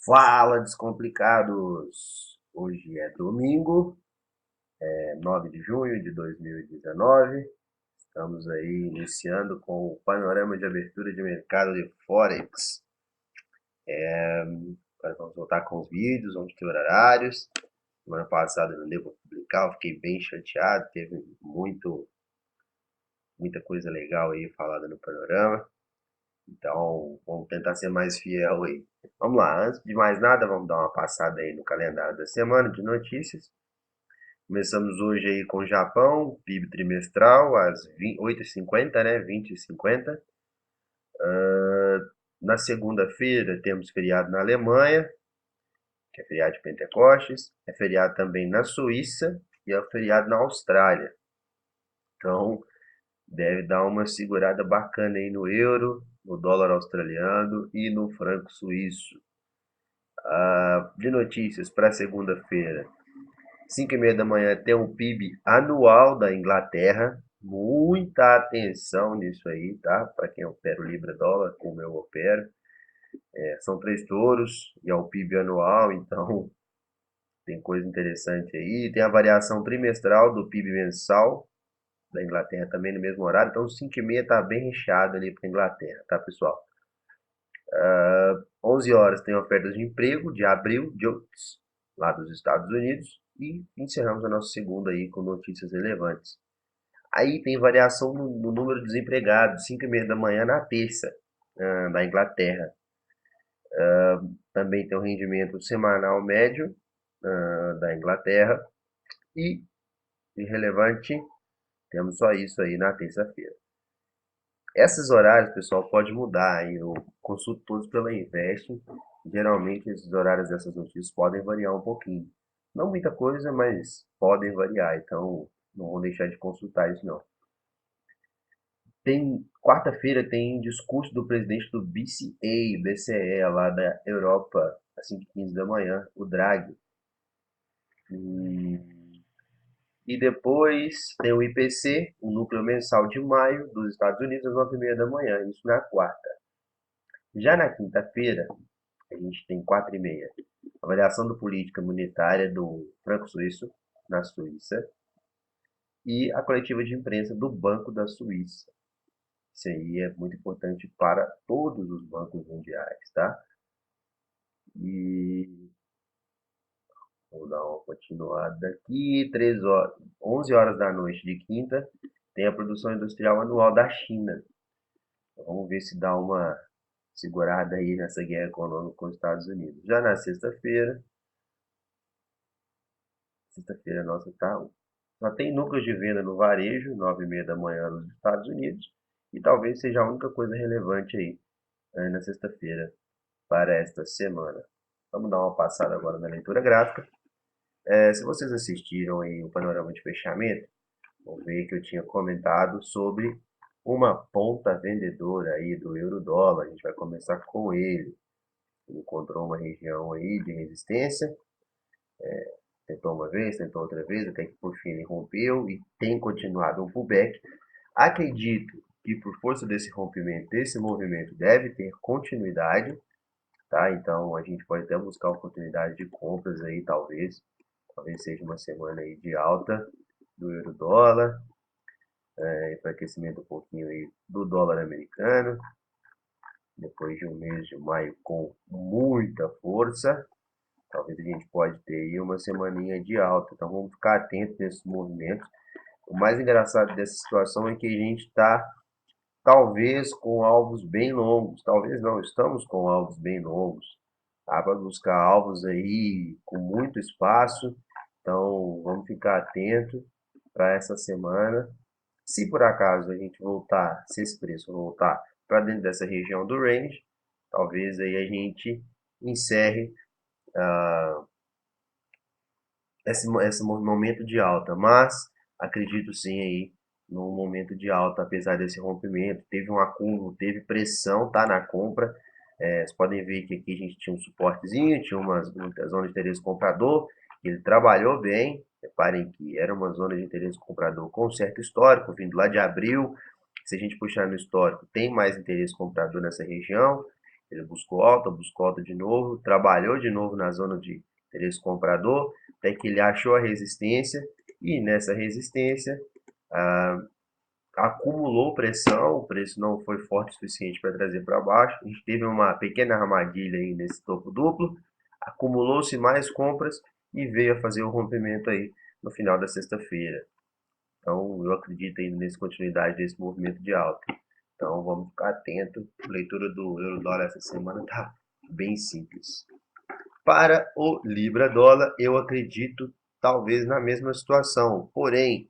Fala, descomplicados! Hoje é domingo, 9 de junho de 2019. Estamos aí iniciando com o panorama de abertura de mercado de Forex. Agora vamos voltar com os vídeos, vamos ter horários. Semana passada não deu para publicar, eu fiquei bem chateado, teve muita coisa legal aí falada no panorama. Então, vamos tentar ser mais fiel aí. Vamos lá, antes de mais nada, vamos dar uma passada aí no calendário da semana de notícias. Começamos hoje aí com o Japão, PIB trimestral, às 8h50, né? 20h50. Na segunda-feira, temos feriado na Alemanha, que é feriado de Pentecostes. É feriado também na Suíça e é feriado na Austrália. Então, deve dar uma segurada bacana aí no euro, no dólar australiano e no franco suíço. De notícias para segunda-feira, 5h30 da manhã, tem o PIB anual da Inglaterra. Muita atenção nisso aí, tá? Para quem opera o Libra dólar, como eu opero. São três touros e é o PIB anual, então tem coisa interessante aí. Tem a variação trimestral do PIB mensal da Inglaterra também no mesmo horário. Então, 5h30 tá bem recheado ali para a Inglaterra, tá, pessoal? 11 horas tem ofertas de emprego de abril, lá dos Estados Unidos. E encerramos a nossa segunda aí com notícias relevantes. Aí tem variação no número de desempregados, 5h30 da manhã na terça, da Inglaterra. Também tem o rendimento semanal médio da Inglaterra. E, irrelevante, temos só isso aí na terça-feira. Esses horários, pessoal, pode mudar. Eu consulto todos pela Invest. Geralmente, esses horários dessas notícias podem variar um pouquinho. Não muita coisa, mas podem variar. Então, não vou deixar de consultar isso, não. Quarta-feira tem discurso do presidente do BCE lá da Europa, às 5h15 da manhã, o Draghi. E depois tem o IPC, o núcleo mensal de maio dos Estados Unidos, às 9h30 da manhã, isso na quarta. Já na quinta-feira, a gente tem 4h30, avaliação da política monetária do Franco Suíço, na Suíça, e a coletiva de imprensa do Banco da Suíça. Isso aí é muito importante para todos os bancos mundiais, tá? E vou dar uma continuada aqui. 11 horas da noite de quinta, tem a produção industrial anual da China. Então, vamos ver se dá uma segurada aí nessa guerra econômica com os Estados Unidos. Já na sexta-feira nossa tá. Só tem núcleos de venda no varejo, 9h30 da manhã nos Estados Unidos. E talvez seja a única coisa relevante aí na sexta-feira para esta semana. Vamos dar uma passada agora na leitura gráfica. Se vocês assistiram aí o panorama de fechamento, vão ver que eu tinha comentado sobre uma ponta vendedora aí do euro-dólar. A gente vai começar com ele. Ele encontrou uma região aí de resistência, tentou uma vez, tentou outra vez, até que por fim ele rompeu e tem continuado um pullback. Acredito que por força desse rompimento, desse movimento, deve ter continuidade, tá? Então a gente pode até buscar oportunidade de compras aí, talvez seja uma semana aí de alta do euro-dólar, enfraquecimento um pouquinho aí do dólar americano, depois de um mês de maio com muita força. Talvez a gente pode ter aí uma semaninha de alta, então vamos ficar atento nesses movimentos. O mais engraçado dessa situação é que a gente está talvez com alvos bem longos, talvez não, estamos com alvos bem longos. Dá para buscar alvos aí com muito espaço, então vamos ficar atento para essa semana. Se por acaso a gente voltar, se esse preço voltar para dentro dessa região do range, talvez aí a gente encerre esse momento de alta, mas acredito sim aí no momento de alta, apesar desse rompimento, teve um acúmulo, teve pressão, tá, na compra. Vocês podem ver que aqui a gente tinha um suportezinho, tinha muita zona de interesse comprador, ele trabalhou bem. Reparem que era uma zona de interesse comprador com certo histórico, vindo lá de abril. Se a gente puxar no histórico, tem mais interesse comprador nessa região. Ele buscou alta de novo, trabalhou de novo na zona de interesse comprador, até que ele achou a resistência, e nessa resistência acumulou pressão, o preço não foi forte o suficiente para trazer para baixo, a gente teve uma pequena armadilha aí nesse topo duplo, acumulou-se mais compras e veio a fazer o rompimento aí no final da sexta-feira. Então eu acredito ainda nessa continuidade desse movimento de alta. Então vamos ficar atento. A leitura do euro-dólar essa semana está bem simples. Para o Libra-dólar, eu acredito talvez na mesma situação, porém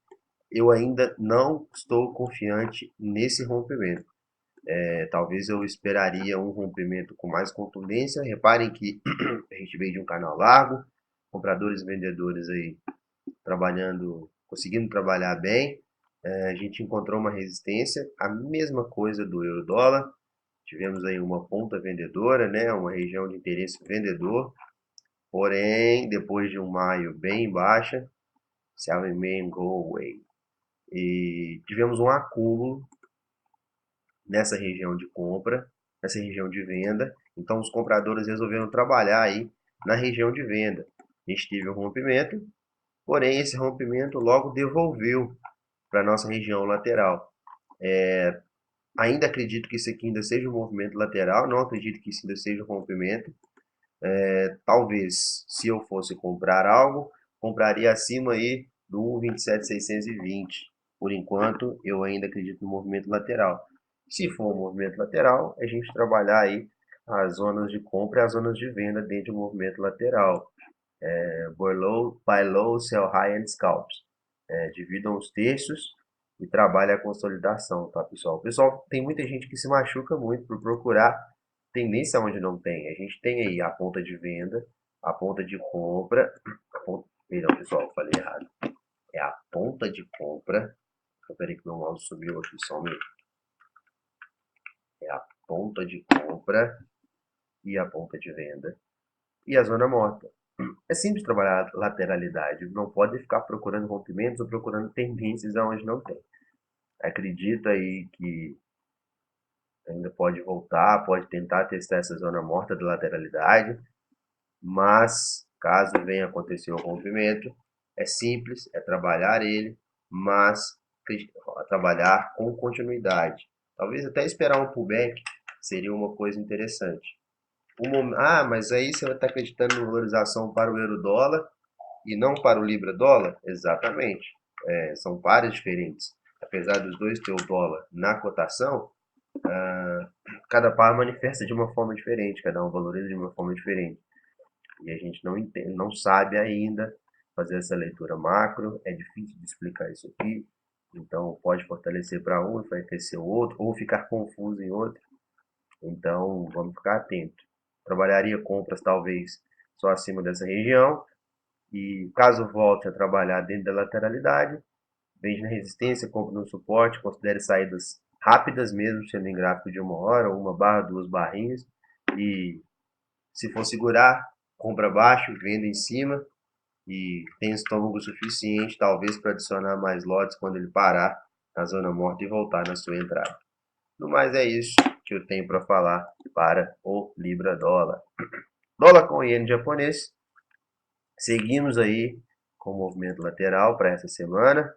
eu ainda não estou confiante nesse rompimento. Talvez eu esperaria um rompimento com mais contundência. Reparem que a gente veio de um canal largo, compradores e vendedores aí trabalhando, conseguindo trabalhar bem. A gente encontrou uma resistência, a mesma coisa do euro-dólar. Tivemos aí uma ponta vendedora, né, uma região de interesse vendedor. Porém, depois de um maio bem baixa, sell remain go away. E tivemos um acúmulo nessa região de compra, nessa região de venda. Então os compradores resolveram trabalhar aí na região de venda. A gente teve um rompimento, porém esse rompimento logo devolveu para a nossa região lateral. Ainda acredito que isso aqui ainda seja um movimento lateral, não acredito que isso ainda seja um rompimento. Talvez, se eu fosse comprar algo, compraria acima aí do 1,27,620. Por enquanto, eu ainda acredito no movimento lateral. Se for um movimento lateral, a gente trabalhar aí as zonas de compra e as zonas de venda dentro do movimento lateral. Buy low, sell high and scalps. Dividam os terços e trabalhe a consolidação, tá, pessoal? Pessoal, tem muita gente que se machuca muito por procurar tendência onde não tem. A gente tem aí a ponta de venda, a ponta de compra, perdão, pessoal, falei errado. É a ponta de compra. Peraí que meu mouse subiu aqui só um minuto. É a ponta de compra e a ponta de venda e a zona morta. É simples trabalhar a lateralidade, não pode ficar procurando rompimentos ou procurando tendências aonde não tem. Acredito aí que ainda pode voltar, pode tentar testar essa zona morta da lateralidade, mas caso venha acontecer o rompimento, é simples, é trabalhar ele, mas trabalhar com continuidade. Talvez até esperar um pullback seria uma coisa interessante. Mas aí você vai estar acreditando em valorização para o euro-dólar e não para o libra-dólar? Exatamente. São pares diferentes. Apesar dos dois ter o dólar na cotação, cada par manifesta de uma forma diferente, cada um valoriza de uma forma diferente. E a gente não entende, não sabe ainda fazer essa leitura macro, é difícil de explicar isso aqui. Então pode fortalecer para um, enfraquecer o outro, ou ficar confuso em outro. Então vamos ficar atento. Trabalharia compras talvez só acima dessa região, e caso volte a trabalhar dentro da lateralidade, vende na resistência, compra no suporte, considere saídas rápidas mesmo, sendo em gráfico de 1 hora, 1 barra, 2 barrinhas, e se for segurar, compra abaixo, venda em cima, e tem estômago suficiente talvez para adicionar mais lotes quando ele parar na zona morta e voltar na sua entrada. No mais é isso que eu tenho para falar para o Libra Dólar. Dólar com iene japonês, seguimos aí com o movimento lateral para essa semana.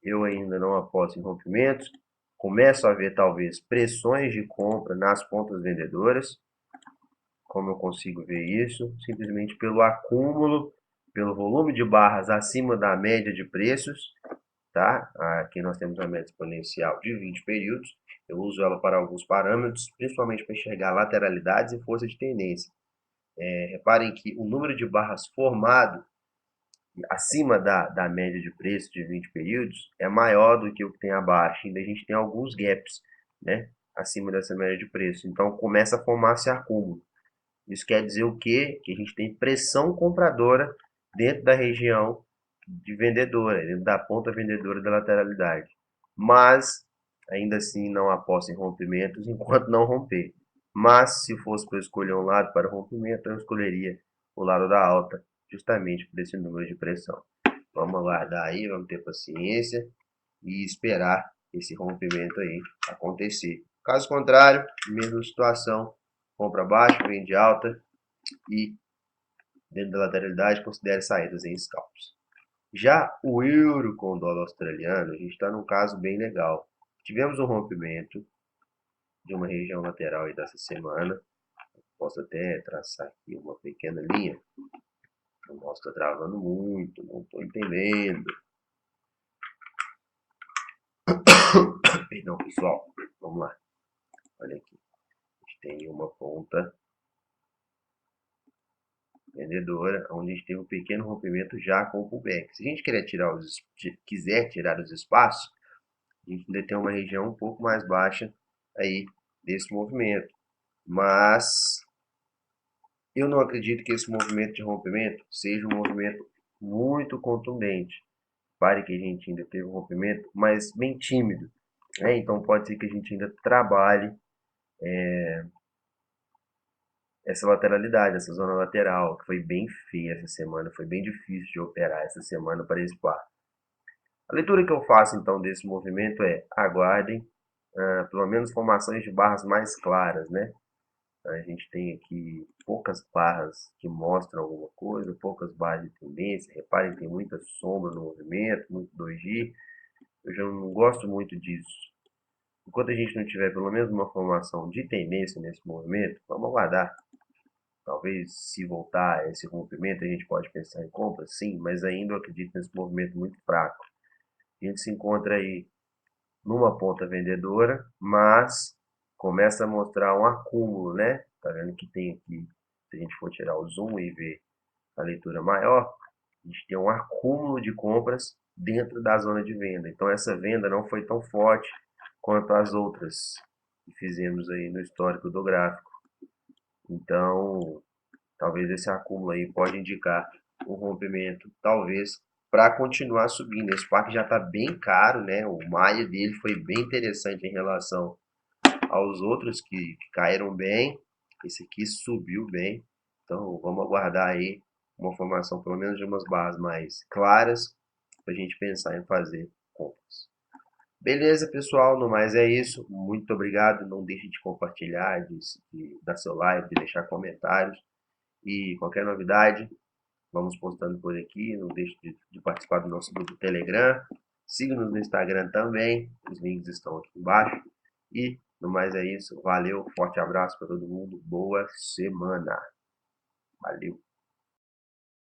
Eu ainda não aposto em rompimentos. Começo a ver talvez pressões de compra nas pontas vendedoras. Como eu consigo ver isso? Simplesmente pelo acúmulo, pelo volume de barras acima da média de preços. Tá? Aqui nós temos a média exponencial de 20 períodos. Eu uso ela para alguns parâmetros, principalmente para enxergar lateralidades e força de tendência. Reparem que o número de barras formado acima da média de preço de 20 períodos é maior do que o que tem abaixo. Ainda a gente tem alguns gaps, né, acima dessa média de preço. Então começa a formar-se acúmulo. Isso quer dizer o quê? Que a gente tem pressão compradora dentro da região de vendedora, dentro da ponta vendedora da lateralidade. Mas ainda assim não aposto em rompimentos enquanto não romper. Mas se fosse para escolher um lado para o rompimento, eu escolheria o lado da alta, justamente por esse número de pressão. Vamos aguardar aí, vamos ter paciência e esperar esse rompimento aí acontecer. Caso contrário, mesma situação, compra baixa, vende alta e dentro da lateralidade considere saídas em scalps. Já o euro com o dólar australiano, a gente está num caso bem legal. Tivemos um rompimento de uma região lateral aí dessa semana. Posso até traçar aqui uma pequena linha. O mouse está travando muito, não estou entendendo. Perdão, pessoal. Vamos lá. Olha aqui. A gente tem uma ponta vendedora, onde a gente tem um pequeno rompimento já com o pullback. Se a gente quiser tirar os espaços, a gente ainda tem uma região um pouco mais baixa aí desse movimento. Mas eu não acredito que esse movimento de rompimento seja um movimento muito contundente. Pare que a gente ainda teve um rompimento, mas bem tímido. Né? Então pode ser que a gente ainda trabalhe essa lateralidade, essa zona lateral, que foi bem feia essa semana, foi bem difícil de operar essa semana para esse par. A leitura que eu faço então desse movimento é: aguardem pelo menos formações de barras mais claras, né? A gente tem aqui poucas barras que mostram alguma coisa, poucas barras de tendência. Reparem, tem muita sombra no movimento, muito doji. Eu já não gosto muito disso. Enquanto a gente não tiver pelo menos uma formação de tendência nesse movimento, vamos aguardar. Talvez se voltar esse rompimento a gente pode pensar em compra, sim, mas ainda eu acredito nesse movimento muito fraco. A gente se encontra aí numa ponta vendedora, mas começa a mostrar um acúmulo, né? Tá vendo que tem aqui, se a gente for tirar o zoom e ver a leitura maior, a gente tem um acúmulo de compras dentro da zona de venda. Então essa venda não foi tão forte quanto as outras que fizemos aí no histórico do gráfico. Então, talvez esse acúmulo aí pode indicar um rompimento, talvez para continuar subindo. Esse parque já está bem caro, né? O Maia dele foi bem interessante em relação aos outros que caíram bem. Esse aqui subiu bem. Então vamos aguardar aí uma formação pelo menos de umas barras mais claras para a gente pensar em fazer compras. Beleza, pessoal, no mais é isso. Muito obrigado. Não deixe de compartilhar, de dar seu like, de deixar comentários. E qualquer novidade, vamos postando por aqui. Não deixe de participar do nosso grupo Telegram. Siga-nos no Instagram também. Os links estão aqui embaixo. E no mais é isso. Valeu, forte abraço para todo mundo. Boa semana. Valeu.